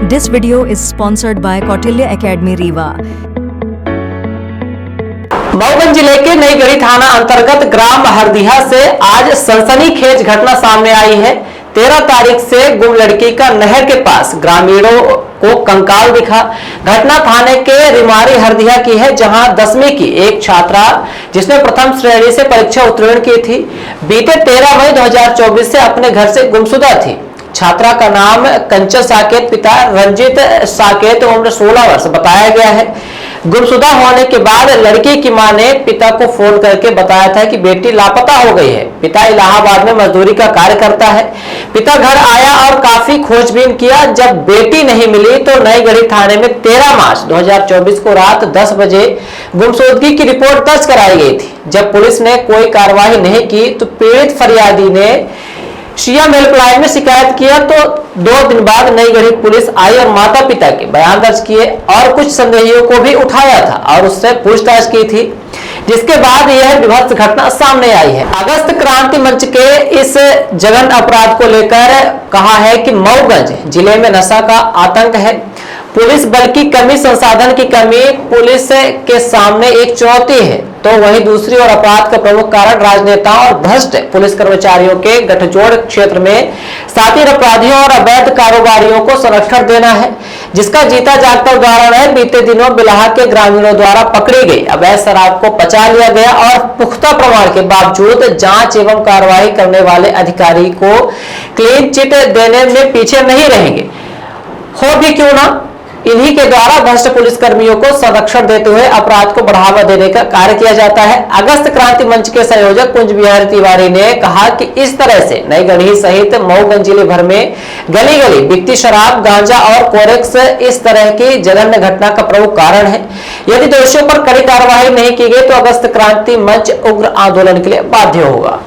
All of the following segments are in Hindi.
This video is sponsored by Kautilya Academy Rewa. Mauganj जिले के नईगढ़ी थाना अंतर्गत ग्राम हरदिहा से आज सनसनीखेज घटना सामने आई है। 13 तारीख से गुम लड़की का नहर के पास ग्रामीणों को कंकाल दिखा। घटना थाने के रिमारी हरदिहा की है, जहां 10वीं की एक छात्रा जिसने प्रथम श्रेणी से परीक्षा उत्तीर्ण की थी, बीते 13 मई 2024 से अपने घर से गुमशुदा थी। छात्रा का नाम कंचन साकेत, पिता रंजित साकेत, उम्र 16 वर्ष बताया गया है। गुमशुदा होने के बाद लड़की की मां ने पिता को फोन करके बताया था कि बेटी लापता हो गई है। पिता इलाहाबाद में मजदूरी का कार्य करता है। पिता घर आया और काफी खोजबीन किया। जब बेटी नहीं मिली तो नईगढ़ी थाने में 13 मार्च 2024 को रात 10 बजे गुमशुदगी की रिपोर्ट दर्ज कराई गई थी। जब पुलिस ने कोई कार्रवाई नहीं की तो पीड़ित फरियादी ने सीएम हेल्पलाइन में शिकायत किया। तो 2 दिन बाद नईगढ़ी पुलिस आई और माता पिता के बयान दर्ज किए और कुछ संदेहियों को भी उठाया था और उससे पूछताछ की थी, जिसके बाद यह विभत्स घटना सामने आई है। अगस्त क्रांति मंच के इस जघन्य अपराध को लेकर कहा है कि मऊगंज जिले में नशा का आतंक है। पुलिस बल की कमी, संसाधन की कमी पुलिस के सामने एक चुनौती है, तो वहीं दूसरी ओर अपराध का प्रमुख कारण राजनेताओं और भ्रष्ट पुलिस कर्मचारियों के गठजोड़ क्षेत्र में साथी अपराधियों और अवैध कारोबारियों को संरक्षण देना है, जिसका जीता जागता उदाहरण है। बीते दिनों बिलाहा के ग्रामीणों द्वारा पकड़ी गई अवैध शराब को पचा लिया गया और पुख्ता प्रमाण के बावजूद जांच एवं कार्रवाई करने वाले अधिकारी को क्लीन चिट देने में पीछे नहीं रहेंगे। हो भी क्यों ना, इन्हीं के द्वारा भ्रष्ट पुलिसकर्मियों को संरक्षण देते हुए अपराध को बढ़ावा देने का कार्य किया जाता है। अगस्त क्रांति मंच के संयोजक कुंज बिहारी तिवारी ने कहा कि इस तरह से नईगढ़ी सहित मऊगंज जिले भर में गली गली बिकती शराब, गांजा और कोरेक्स इस तरह की जघन्य घटना का प्रमुख कारण है। यदि दोषियों पर कड़ी कार्रवाई नहीं की गई तो अगस्त क्रांति मंच उग्र आंदोलन के लिए बाध्य होगा।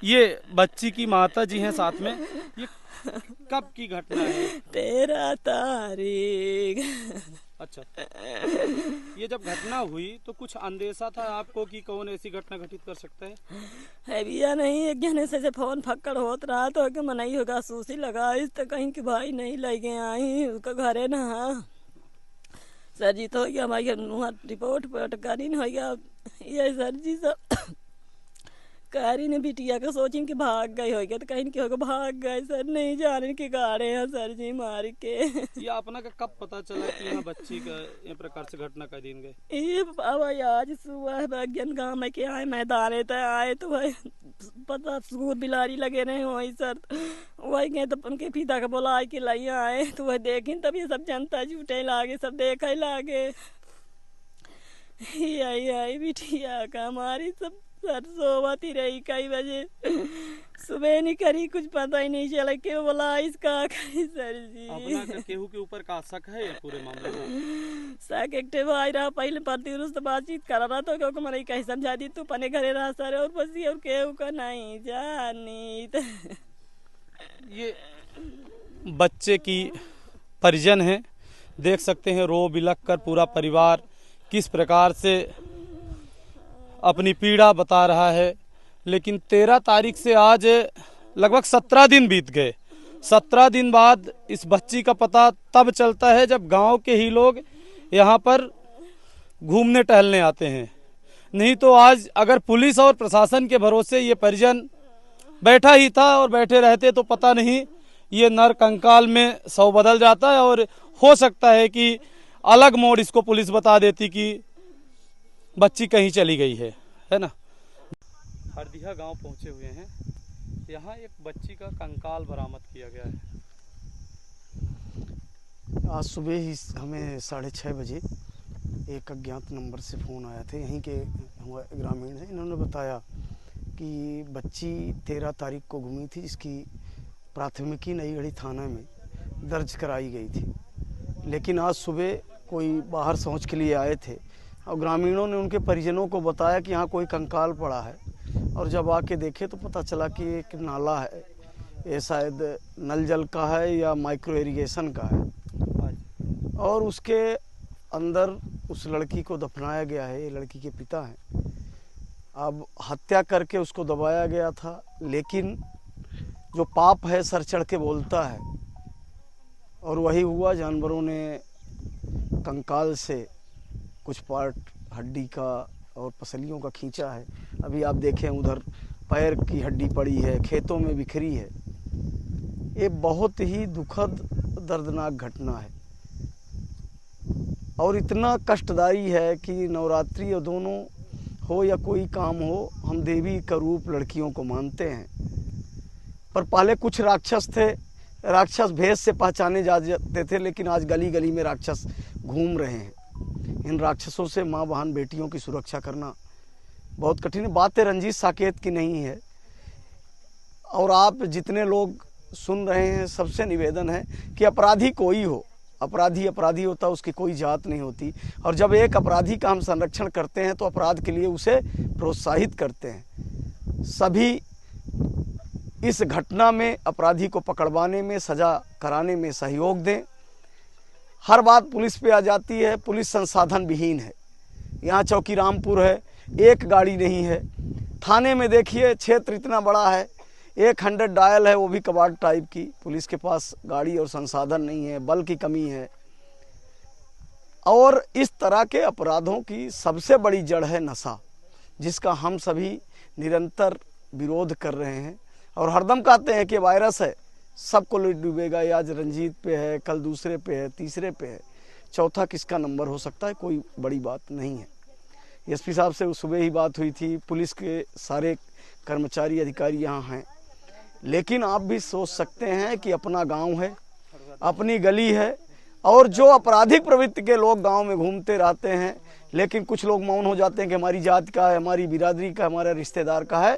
ये बच्ची की माता जी हैं साथ में। ये कब की घटना है? 13 तारीख। अच्छा, ये जब घटना हुई तो कुछ अंदेशा था आपको कि कौन ऐसी घटना घटित कर सकता है? भैया नहीं, एक जने से फोन फक्कड़ होत रहा तो कि मनाई होगा, सूसी लगा इस तो कहीं कि भाई नहीं लगे आई उसका घरे ना सर जी। तो हो गया हमारी रिपोर्ट करी न हो गया ये सर जी सब कारी ने बिटिया का सोची कि भाग गई हो गया तो कहीं कि होगा भाग गए सर, नहीं जाने के गाड़े हैं सर जी मार के। ये अपना का कब पता चला कि यहाँ बच्ची का ये प्रकार से घटना का दिन गए? ये बाबा आज सुबह भाग्यन गाँव में के आए मैदान आए तो भाई पता सूर बिलारी लगे रहे वही सर, वही गए तो उनके पिता का बोला के लाई आए तो वह देखें तब ये सब जनता झूठे लागे, सब देखे लागे। आई बिटिया का हमारी सब सर सोवती रही कई बजे, सुबह नहीं करी, कुछ पता ही नहीं चला के बोला इसका करी सर जी। अपना केहू के ऊपर का शक है पूरे मामले में? शक एक भाई रहा पहले प्रतिरुष तो बातचीत करा रहा तो क्योंकि मैंने कहीं समझा दी तू पने घरे रहा सर और बस और केहू का नहीं जानी। ये बच्चे की परिजन है, देख सकते हैं रो बिलख कर पूरा परिवार किस प्रकार से अपनी पीड़ा बता रहा है। लेकिन 13 तारीख से आज लगभग 17 दिन बीत गए। 17 दिन बाद इस बच्ची का पता तब चलता है जब गांव के ही लोग यहाँ पर घूमने टहलने आते हैं। नहीं तो आज अगर पुलिस और प्रशासन के भरोसे ये परिजन बैठा ही था और बैठे रहते तो पता नहीं ये नर कंकाल में सौ बदल जाता है, और हो सकता है कि अलग मोड़ इसको पुलिस बता देती कि बच्ची कहीं चली गई है ना। हरदिहा गांव पहुंचे हुए हैं। यहाँ एक बच्ची का कंकाल बरामद किया गया है। आज सुबह ही हमें 6:30 बजे एक अज्ञात नंबर से फ़ोन आया था, यहीं के ग्रामीण हैं। इन्होंने बताया कि बच्ची 13 तारीख को गुमी थी, जिसकी प्राथमिकी नईगढ़ी थाना में दर्ज कराई गई थी। लेकिन आज सुबह कोई बाहर शौच के लिए आए थे और ग्रामीणों ने उनके परिजनों को बताया कि यहाँ कोई कंकाल पड़ा है, और जब आके देखे तो पता चला कि एक नाला है, ये शायद नल जल का है या माइक्रो इरिगेशन का है, और उसके अंदर उस लड़की को दफनाया गया है। ये लड़की के पिता हैं। अब हत्या करके उसको दबाया गया था, लेकिन जो पाप है सर चढ़ के बोलता है, और वही हुआ। जानवरों ने कंकाल से कुछ पार्ट हड्डी का और पसलियों का खींचा है। अभी आप देखें उधर पैर की हड्डी पड़ी है, खेतों में बिखरी है। ये बहुत ही दुखद दर्दनाक घटना है और इतना कष्टदायी है कि नवरात्रि और दोनों हो या कोई काम हो, हम देवी का रूप लड़कियों को मानते हैं। पर पहले कुछ राक्षस थे, राक्षस भेष से पहचाने जाते थे, लेकिन आज गली गली में राक्षस घूम रहे हैं। इन राक्षसों से माँ बहन बेटियों की सुरक्षा करना बहुत कठिन है। बातें रंजीत साकेत की नहीं है, और आप जितने लोग सुन रहे हैं सबसे निवेदन है कि अपराधी कोई हो, अपराधी अपराधी होता, उसकी कोई जात नहीं होती। और जब एक अपराधी का हम संरक्षण करते हैं तो अपराध के लिए उसे प्रोत्साहित करते हैं। सभी इस घटना में अपराधी को पकड़वाने में, सजा कराने में सहयोग दें। हर बात पुलिस पे आ जाती है, पुलिस संसाधन विहीन है। यहाँ चौकी रामपुर है, एक गाड़ी नहीं है। थाने में देखिए क्षेत्र इतना बड़ा है, 100 डायल है, वो भी कबाड़ टाइप की। पुलिस के पास गाड़ी और संसाधन नहीं है, बल की कमी है। और इस तरह के अपराधों की सबसे बड़ी जड़ है नशा, जिसका हम सभी निरंतर विरोध कर रहे हैं और हरदम कहते हैं कि वायरस है, सबको डूबेगा। ये आज रंजीत पे है, कल दूसरे पे है, तीसरे पे है, चौथा किसका नंबर हो सकता है, कोई बड़ी बात नहीं है। एसपी साहब से सुबह ही बात हुई थी, पुलिस के सारे कर्मचारी अधिकारी यहाँ हैं। लेकिन आप भी सोच सकते हैं कि अपना गांव है, अपनी गली है, और जो आपराधिक प्रवृत्ति के लोग गांव में घूमते रहते हैं, लेकिन कुछ लोग मौन हो जाते हैं कि हमारी जात का है, हमारी बिरादरी का, हमारा रिश्तेदार का है,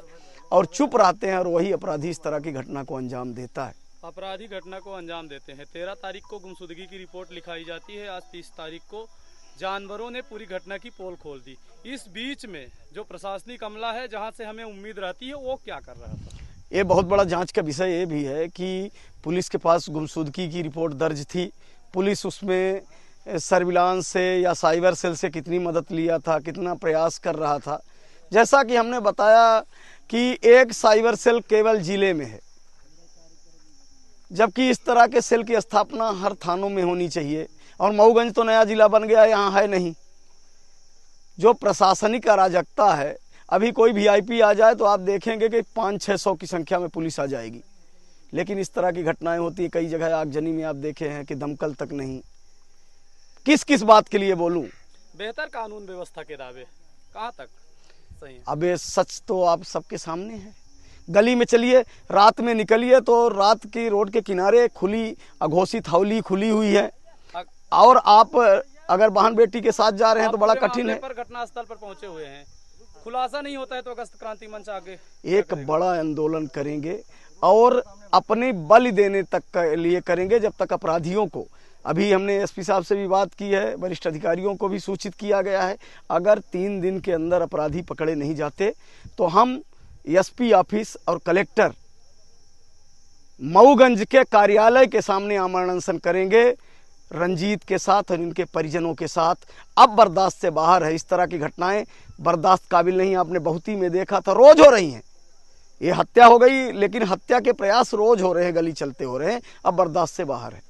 और चुप रहते हैं, और वही अपराधी इस तरह की घटना को अंजाम देता है। अपराधी घटना को अंजाम देते हैं। 13 तारीख को गुमशुदगी की रिपोर्ट लिखाई जाती है। आज 30 तारीख को जानवरों ने पूरी घटना की पोल खोल दी। इस बीच में जो प्रशासनिक अमला है, जहां से हमें उम्मीद रहती है, वो क्या कर रहा था? ये बहुत बड़ा जांच का विषय ये भी है कि पुलिस के पास गुमशुदगी की रिपोर्ट दर्ज थी। पुलिस उसमें सर्विलांस से या साइबर सेल से कितनी मदद लिया था, कितना प्रयास कर रहा था। जैसा कि हमने बताया कि एक साइबर सेल केवल जिले में है, जबकि इस तरह के सेल की स्थापना हर थानों में होनी चाहिए। और मऊगंज तो नया जिला बन गया, यहाँ है नहीं। जो प्रशासनिक अराजकता है, अभी कोई वीआईपी आ जाए तो आप देखेंगे कि 500-600 की संख्या में पुलिस आ जाएगी, लेकिन इस तरह की घटनाएं होती है। कई जगह आगजनी में आप देखे हैं कि दमकल तक नहीं। किस किस बात के लिए बोलूं? बेहतर कानून व्यवस्था के दावे कहाँ तक सही है? अबे सच तो आप सबके सामने है। गली में चलिए, रात में निकलिए तो रात की रोड के किनारे खुली अघोषित हौली खुली हुई है, और आप अगर बहन बेटी के साथ जा रहे हैं तो बड़ा कठिन है। पर घटना स्थल पर पहुंचे हुए हैं, खुलासा नहीं होता है तो अगस्त क्रांति मंच आगे एक बड़ा आंदोलन करेंगे, और अपने बलि देने तक के लिए करेंगे, जब तक अपराधियों को, अभी हमने एसपी साहब से भी बात की है, वरिष्ठ अधिकारियों को भी सूचित किया गया है, अगर 3 दिन के अंदर अपराधी पकड़े नहीं जाते तो हम एसपी ऑफिस और कलेक्टर मऊगंज के कार्यालय के सामने आमरण अनशन करेंगे, रंजीत के साथ और इनके परिजनों के साथ। अब बर्दाश्त से बाहर है, इस तरह की घटनाएं बर्दाश्त काबिल नहीं। आपने बहुती में देखा था, रोज हो रही हैं। ये हत्या हो गई, लेकिन हत्या के प्रयास रोज हो रहे हैं, गली चलते हो रहे हैं। अब बर्दाश्त से बाहर है।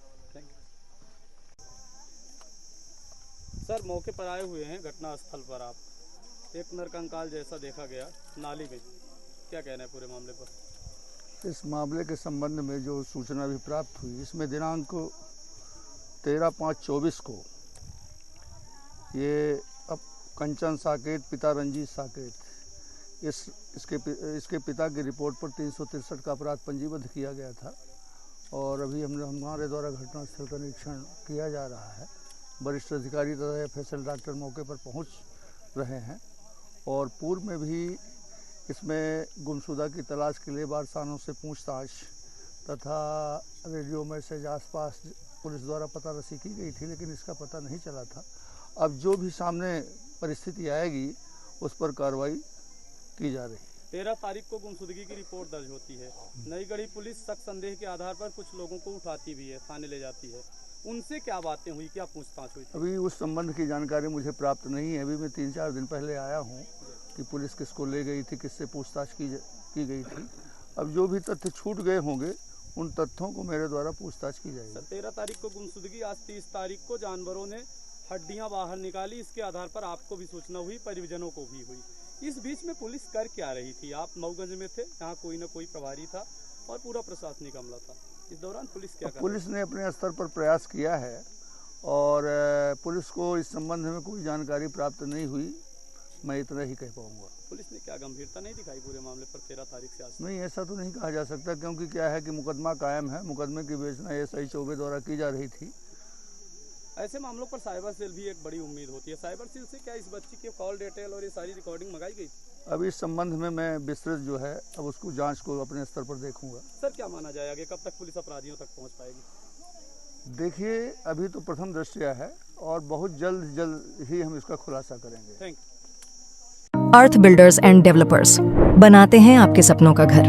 सर मौके पर आए हुए हैं घटना स्थल पर आप, एक नरकंकाल जैसा देखा गया नाली में, क्या कहना है पूरे मामले पर? इस मामले के संबंध में जो सूचना भी प्राप्त हुई, इसमें दिनांक 13/5/24 को ये अब कंचन साकेत पिता रंजीत साकेत इसके पिता की रिपोर्ट पर 363 का अपराध पंजीबद्ध किया गया था और अभी हमारे द्वारा घटनास्थल का निरीक्षण किया जा रहा है। वरिष्ठ अधिकारी तथा FSL डॉक्टर मौके पर पहुंच रहे हैं और पूर्व में भी इसमें गुमशुदा की तलाश के लिए वारसानों से पूछताछ तथा रेडियो मैसेज आसपास पुलिस द्वारा पता रसी की गई थी, लेकिन इसका पता नहीं चला था। अब जो भी सामने परिस्थिति आएगी उस पर कार्रवाई की जा रही है। 13 तारीख को गुमशुदगी की रिपोर्ट दर्ज होती है। नई गढ़ी पुलिस शक संदेह के आधार पर कुछ लोगों को उठाती भी है, थाने ले जाती है। उनसे क्या बातें हुई, क्या पूछताछ हुई? अभी उस संबंध की जानकारी मुझे प्राप्त नहीं है। अभी मैं 3-4 दिन पहले आया हूँ कि पुलिस किसको ले गई थी, किससे पूछताछ की गई थी। अब जो भी तथ्य छूट गए होंगे उन तथ्यों को मेरे द्वारा पूछताछ की जाएगी। 13 तारीख को गुमशुदगी, आज 30 तारीख को जानवरों ने हड्डियां बाहर निकाली। इसके आधार पर आपको भी सूचना हुई, परिजनों को भी हुई। इस बीच में पुलिस कर क्या रही थी? आप मऊगंज में थे, यहाँ कोई न कोई प्रभारी था और पूरा प्रशासनिक अमला था। इस दौरान पुलिस क्या कर? पुलिस ने अपने स्तर पर प्रयास किया है और पुलिस को इस संबंध में कोई जानकारी प्राप्त नहीं हुई, मैं इतना ही कह पाऊंगा। पुलिस ने क्या गंभीरता नहीं दिखाई पूरे मामले पर 13 तारीख से आज? नहीं, ऐसा तो नहीं कहा जा सकता, क्योंकि क्या है कि मुकदमा कायम है। मुकदमे की विवेचना SI चौबे द्वारा की जा रही थी। ऐसे मामलों पर साइबर सेल भी एक बड़ी उम्मीद होती है। साइबर सेल से क्या इस बच्ची की कॉल डिटेल और ये सारी रिकॉर्डिंग मंगाई गई? अब इस संबंध में मैं विस्तृत जो है अब उसको जांच को अपने स्तर पर देखूंगा। सर क्या माना जाए आगे, कब तक पुलिस अपराधियों तक पहुंच पाएगी? देखिए, अभी तो प्रथम दृष्टया है और बहुत जल्द ही हम इसका खुलासा करेंगे। Thank you. Earth builders and developers बनाते हैं आपके सपनों का घर।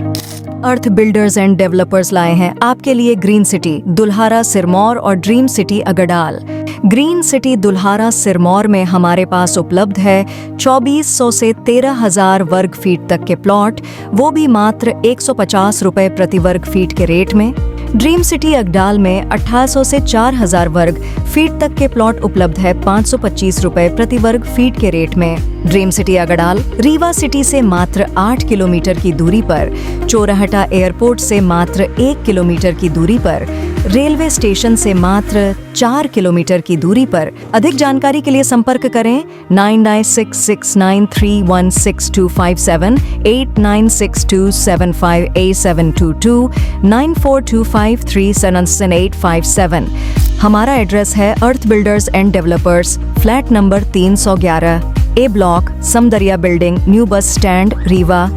अर्थ बिल्डर्स एंड डेवलपर्स लाए हैं आपके लिए ग्रीन सिटी दुल्हारा सिरमौर और dream city Agdal. Green city Dulhara Sirmaur में हमारे पास उपलब्ध है 2400 से 13,000 वर्ग फीट तक के प्लॉट, वो भी मात्र 150 रुपए प्रति वर्ग फीट के रेट में। ड्रीम सिटी अगडाल में 1800 से 4000 वर्ग फीट तक के प्लॉट उपलब्ध है 525 रुपए प्रति वर्ग फीट के रेट में। Dream city Agdal Rewa city से मात्र 8 किलोमीटर की दूरी पर, चोराहटा एयरपोर्ट से मात्र 1 किलोमीटर की दूरी पर, रेलवे स्टेशन से मात्र 4 किलोमीटर की दूरी पर। अधिक जानकारी के लिए संपर्क करें 9966931627, 8962758722, 9425377857। हमारा एड्रेस है Arth builders and developers, flat number 311, A block, Samdariya building, new bus stand, Rewa.